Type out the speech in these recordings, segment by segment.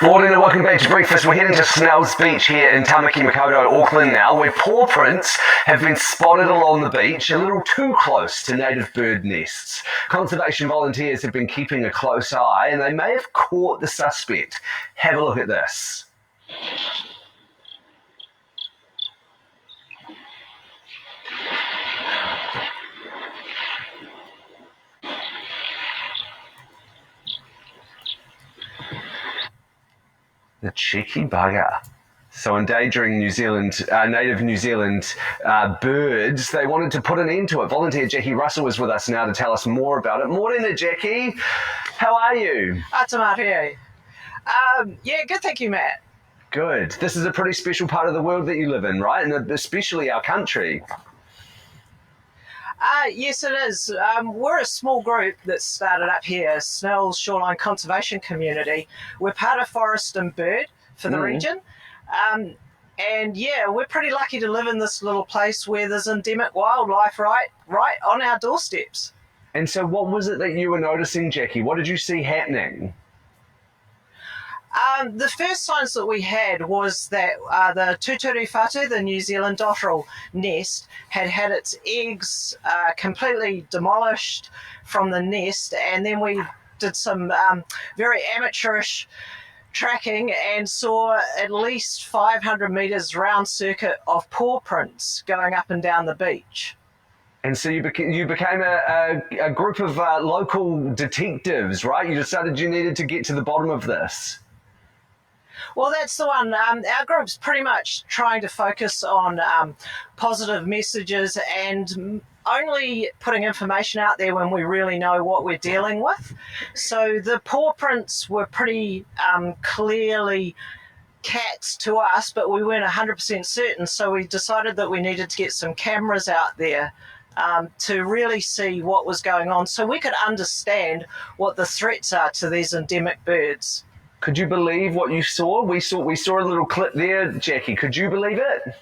Morning and welcome back to breakfast. We're heading to Snells Beach here in Tamaki Makaurau, Auckland now, where paw prints have been spotted along the beach a little too close to native bird nests. Conservation volunteers have been keeping a close eye and they may have caught the suspect. Have a look at this. The cheeky bugger. So endangering native New Zealand birds, they wanted to put an end to it. Volunteer Jackie Russell is with us now to tell us more about it. Morning, Jackie. How are you? Atamarie. Yeah, good, thank you, Matt. Good. This is a pretty special part of the world that you live in, right? And especially our country. Yes, it is. We're a small group that started up here, Snells Shoreline Conservation Community. We're part of Forest and Bird for the region. And yeah, we're pretty lucky to live in this little place where there's endemic wildlife right on our doorsteps. And so what was it that you were noticing, Jackie? What did you see happening? The first signs that we had was that the Tuturi Whatu, the New Zealand dotterel nest, had its eggs completely demolished from the nest, and then we did some very amateurish tracking and saw at least 500 metres round circuit of paw prints going up and down the beach. And so you became a group of local detectives, right? You decided you needed to get to the bottom of this. Well, that's the one. Our group's pretty much trying to focus on positive messages and only putting information out there when we really know what we're dealing with. So the paw prints were pretty clearly cats to us, but we weren't 100% certain. So we decided that we needed to get some cameras out there to really see what was going on so we could understand what the threats are to these endemic birds. Could you believe what you saw? We saw a little clip there, Jackie. Could you believe it?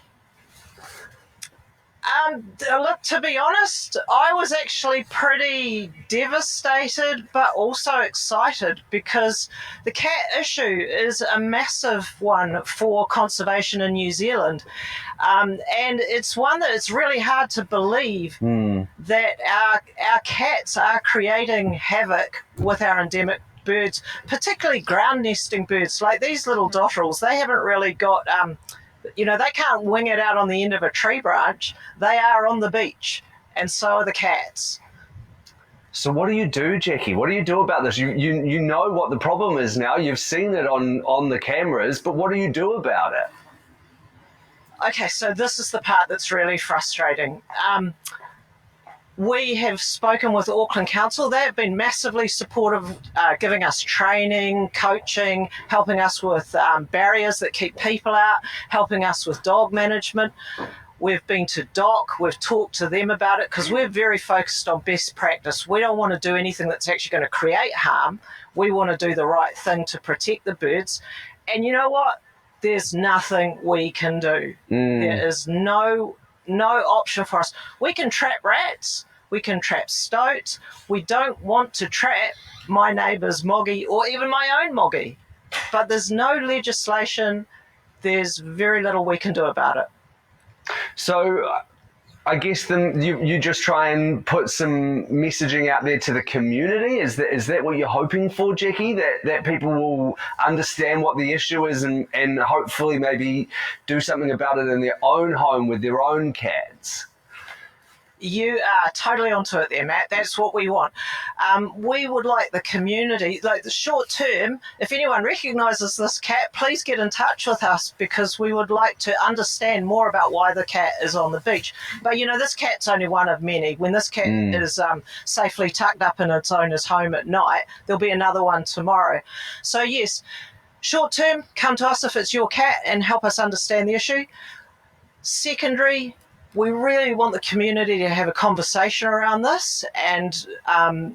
Look, to be honest, I was actually pretty devastated, but also excited because the cat issue is a massive one for conservation in New Zealand. And it's one that it's really hard to believe that our cats are creating havoc with our endemic birds, particularly ground nesting birds like these little dotterels. They haven't really got they can't wing it out on the end of a tree branch. They are on the beach, and so are the cats. So what do you do, Jackie? What do you do about this? You know what the problem is now. You've seen it on the cameras, but what do you do about it? Okay, so this is the part that's really frustrating. We have spoken with Auckland Council. They have been massively supportive, giving us training, coaching, helping us with barriers that keep people out, helping us with dog management. We've been to DOC. We've talked to them about it because we're very focused on best practice. We don't want to do anything that's actually going to create harm. We want to do the right thing to protect the birds. And you know what? There's nothing we can do. There is no option for us. We can trap rats. We can trap stoats. We don't want to trap my neighbour's moggy or even my own moggy. But there's no legislation. There's very little we can do about it. So I guess then you just try and put some messaging out there to the community. Is that what you're hoping for, Jackie? That people will understand what the issue is and hopefully maybe do something about it in their own home with their own cats? You are totally onto it there, Matt. That's what we want. We would like the community, like the short term, if anyone recognises this cat, please get in touch with us because we would like to understand more about why the cat is on the beach. But, this cat's only one of many. When this cat is safely tucked up in its owner's home at night, there'll be another one tomorrow. So, yes, short term, come to us if it's your cat and help us understand the issue. Secondary, we really want the community to have a conversation around this and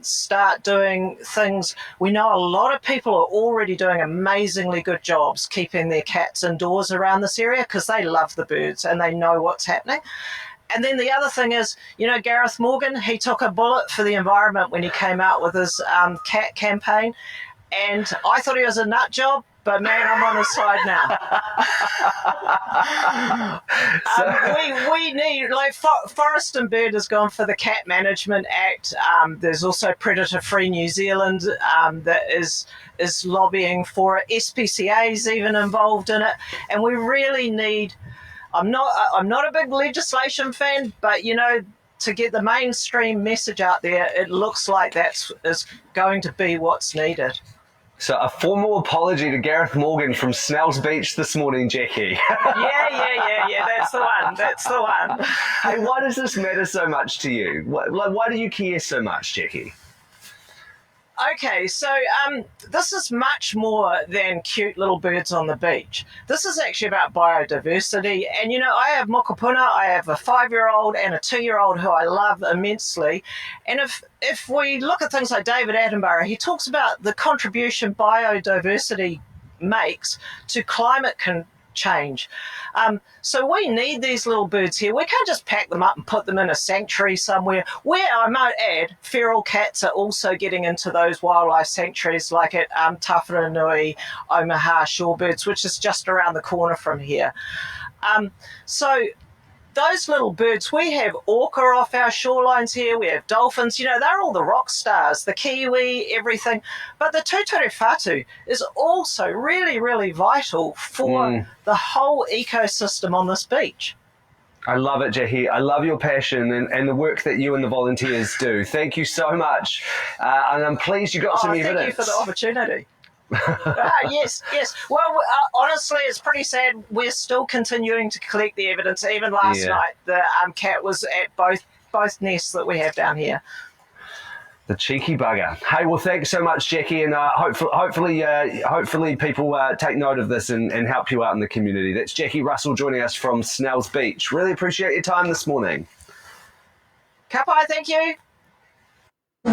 start doing things. We know a lot of people are already doing amazingly good jobs keeping their cats indoors around this area because they love the birds and they know what's happening. And then the other thing is, Gareth Morgan, he took a bullet for the environment when he came out with his cat campaign. And I thought he was a nut job, but man, I'm on his side now. We need, like, Forest and Bird has gone for the Cat Management Act. There's also Predator Free New Zealand that is lobbying for it. SPCA is even involved in it, and we really need. I'm not a big legislation fan, but to get the mainstream message out there, it looks like that is going to be what's needed. So a formal apology to Gareth Morgan from Snells Beach this morning, Jackie. Yeah. That's the one. Hey, why does this matter so much to you? Why do you care so much, Jackie? Okay, so this is much more than cute little birds on the beach. This is actually about biodiversity. And, I have mokopuna, I have a 5-year-old and a 2-year-old who I love immensely. And if we look at things like David Attenborough, he talks about the contribution biodiversity makes to climate change. So we need these little birds here. We can't just pack them up and put them in a sanctuary somewhere, where, I might add, feral cats are also getting into those wildlife sanctuaries like at Tawharanui, Omaha Shorebirds, which is just around the corner from here. So those little birds, we have orca off our shorelines here, we have dolphins, they're all the rock stars, the kiwi, everything. But the tūtere whatu is also really, really vital for the whole ecosystem on this beach. I love it, Jackie. I love your passion and the work that you and the volunteers do. Thank you so much. And I'm pleased you got some evidence. Thank you for the opportunity. Yes. Well, honestly, it's pretty sad. We're still continuing to collect the evidence. Even last night, the cat was at both nests that we have down here. The cheeky bugger. Hey, well, thanks so much, Jackie, and hopefully people take note of this and help you out in the community. That's Jackie Russell joining us from Snells Beach. Really appreciate your time this morning. Ka pai, thank you.